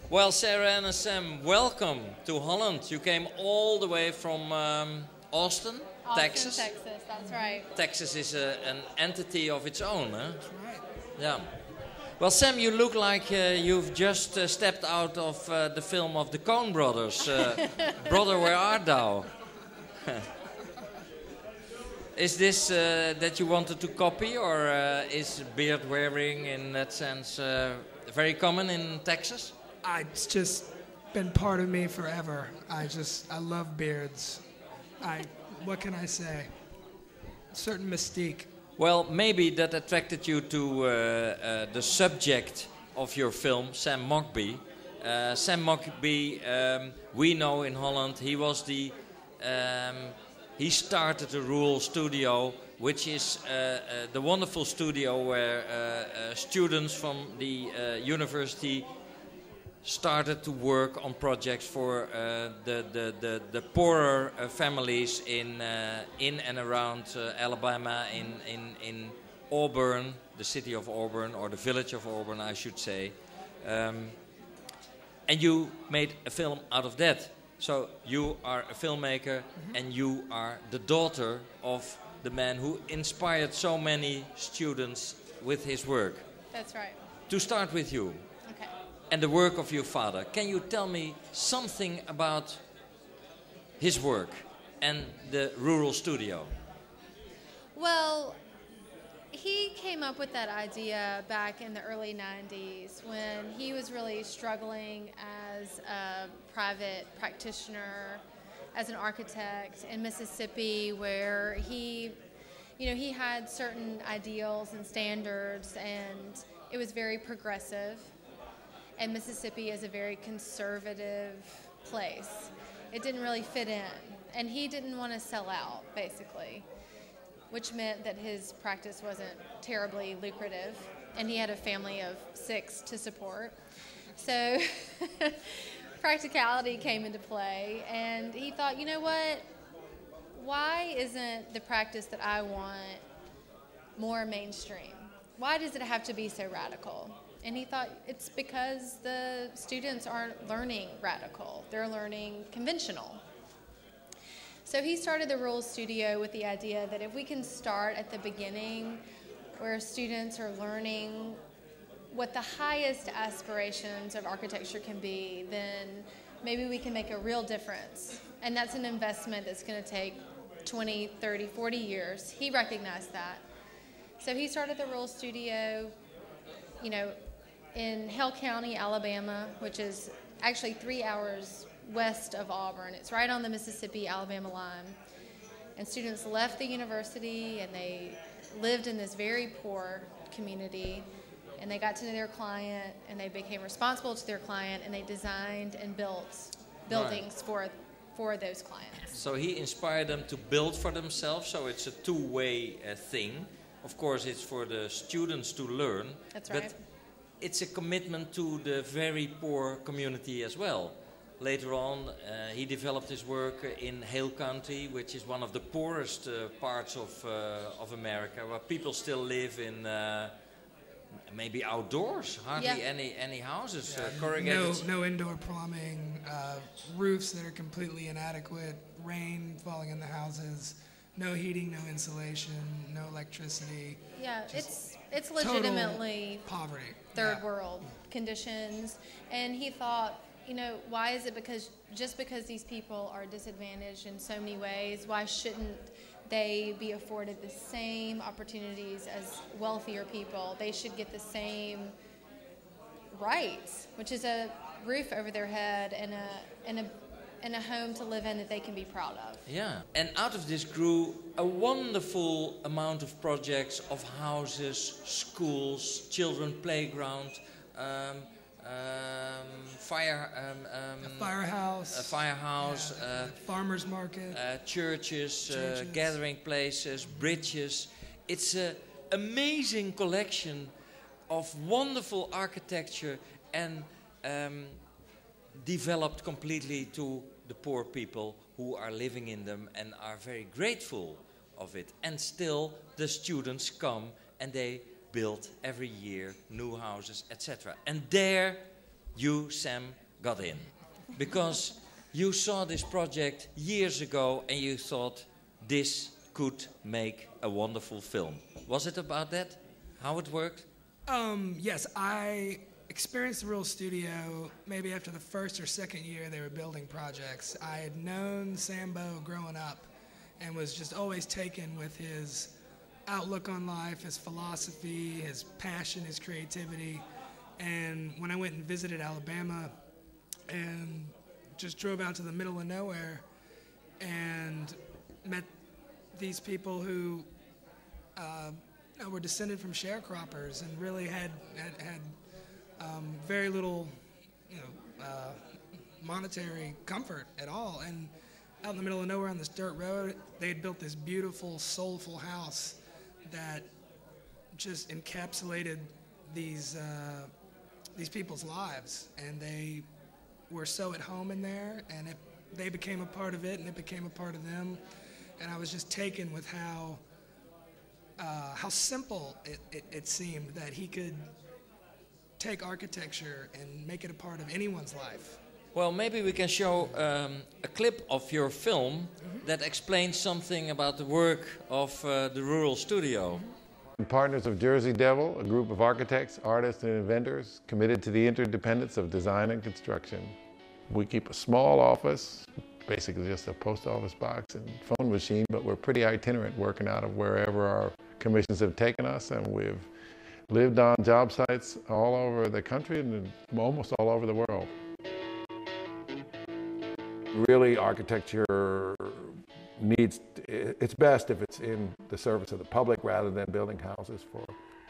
Well, Sarah and Sam, welcome to Holland. You came all the way from Austin, Texas. Texas, that's right. Texas is an entity of its own, huh? That's right. Yeah. Well, Sam, you look like you've just stepped out of the film of the Coen brothers. Brother, where art thou? Is this that you wanted to copy, or is beard wearing in that sense very common in Texas? It's just been part of me forever. I love beards. What can I say? Certain mystique. Well, maybe that attracted you to the subject of your film, Sam Mockbee. Sam Mockbee, we know in Holland, he was he started the Rural Studio, which is the wonderful studio where students from the university started to work on projects for the poorer families in and around Alabama, in Auburn, the city of Auburn, or the village of Auburn, I should say. And you made a film out of that. So you are a filmmaker, and you are the daughter of the man who inspired so many students with his work. That's right. To start with you. Okay. And the work of your father. Can you tell me something about his work and the Rural Studio? Well, he came up with that idea back in the early 90s when he was really struggling as a private practitioner, as an architect in Mississippi, where he had certain ideals and standards, and it was very progressive. And Mississippi is a very conservative place. It didn't really fit in. And he didn't want to sell out, basically, which meant that his practice wasn't terribly lucrative. And he had a family of 6 to support. So practicality came into play. And he thought, you know what? Why isn't the practice that I want more mainstream? Why does it have to be so radical? And he thought it's because the students aren't learning radical. They're learning conventional. So he started the Rural Studio with the idea that if we can start at the beginning where students are learning what the highest aspirations of architecture can be, then maybe we can make a real difference. And that's an investment that's going to take 20, 30, 40 years. He recognized that. So he started the Rural Studio, in Hale County, Alabama, which is actually 3 hours west of Auburn. It's right on the Mississippi-Alabama line. And students left the university and they lived in this very poor community, and they got to know their client and they became responsible to their client, and they designed and built buildings for those clients. So he inspired them to build for themselves, so it's a two-way thing. Of course, it's for the students to learn. That's right. But it's a commitment to the very poor community as well. Later on, he developed his work in Hale County, which is one of the poorest parts of America, where people still live in maybe outdoors, hardly any houses. Corrugated. No indoor plumbing, roofs that are completely inadequate, rain falling in the houses, no heating, no insulation, no electricity. Yeah, it's legitimately poverty. Third world conditions. And he thought, why is it just because these people are disadvantaged in so many ways, why shouldn't they be afforded the same opportunities as wealthier people? They should get the same rights, which is a roof over their head and a home to live in that they can be proud of. Yeah, and out of this grew a wonderful amount of projects of houses, schools, children playground, a firehouse, farmers market, churches, gathering places, bridges. It's an amazing collection of wonderful architecture and developed completely to the poor people who are living in them and are very grateful of it. And still the students come and they build every year new houses, etc. And there you, Sam, got in. Because you saw this project years ago and you thought this could make a wonderful film. Was it about that? How it worked? Yes, I experienced the Rural Studio maybe after the first or second year they were building projects. I had known Sambo growing up and was just always taken with his outlook on life, his philosophy, his passion, his creativity. And when I went and visited Alabama and just drove out to the middle of nowhere and met these people who were descended from sharecroppers and really had very little, monetary comfort at all. And out in the middle of nowhere on this dirt road, they had built this beautiful, soulful house that just encapsulated these people's lives. And they were so at home in there, and they became a part of it, and it became a part of them. And I was just taken with how simple it seemed that he could take architecture and make it a part of anyone's life. Well, maybe we can show a clip of your film that explains something about the work of the Rural Studio. Partners of Jersey Devil, a group of architects, artists, and inventors committed to the interdependence of design and construction. We keep a small office, basically just a post office box and phone machine, but we're pretty itinerant, working out of wherever our commissions have taken us, and we've lived on job sites all over the country and almost all over the world. Really, architecture it's best if it's in the service of the public rather than building houses for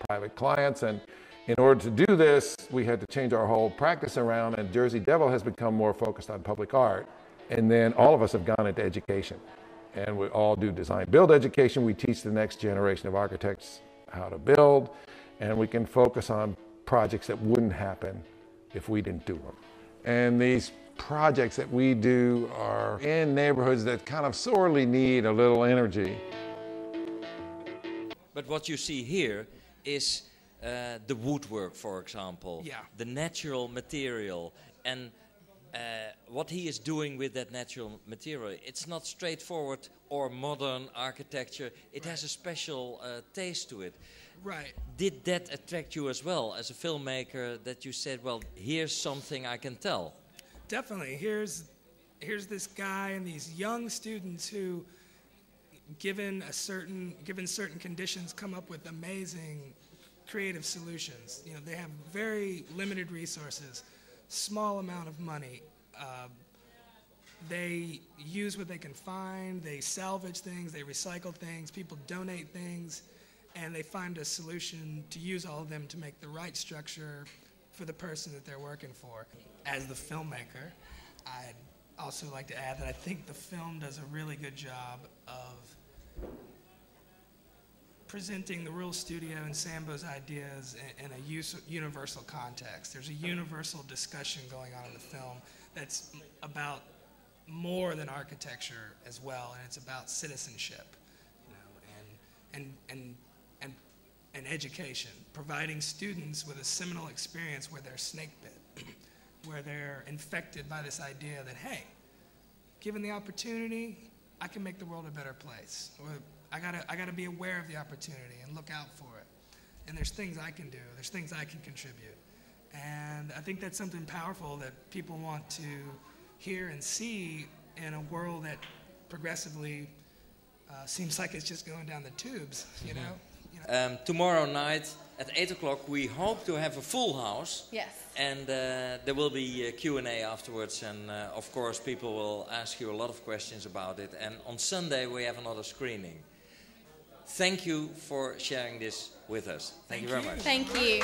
private clients. And in order to do this, we had to change our whole practice around, and Jersey Devil has become more focused on public art. And then all of us have gone into education, and we all do design build education. We teach the next generation of architects how to build, and we can focus on projects that wouldn't happen if we didn't do them. And these projects that we do are in neighborhoods that kind of sorely need a little energy. But what you see here is the woodwork, for example, the natural material, and what he is doing with that natural material. It's not straightforward or modern architecture. It has a special taste to it. Right. Did that attract you as well as a filmmaker, that you said, well, here's something I can tell? Definitely. Here's this guy and these young students who, given certain conditions, come up with amazing creative solutions. They have very limited resources, small amount of money. They use what they can find. They salvage things. They recycle things. People donate things, and they find a solution to use all of them to make the right structure for the person that they're working for. As the filmmaker, I'd also like to add that I think the film does a really good job of presenting the Rural Studio and Sambo's ideas in a universal context. There's a universal discussion going on in the film that's about more than architecture as well, and it's about citizenship, and education, providing students with a seminal experience where they're snakebit, where they're infected by this idea that, hey, given the opportunity, I can make the world a better place. Or I gotta be aware of the opportunity and look out for it. And there's things I can do. There's things I can contribute. And I think that's something powerful that people want to hear and see in a world that progressively seems like it's just going down the tubes, you know? Tomorrow night at 8 o'clock, we hope to have a full house. Yes. And there will be Q&A afterwards. And of course, people will ask you a lot of questions about it. And on Sunday, we have another screening. Thank you for sharing this with us. Thank you very much. Thank you.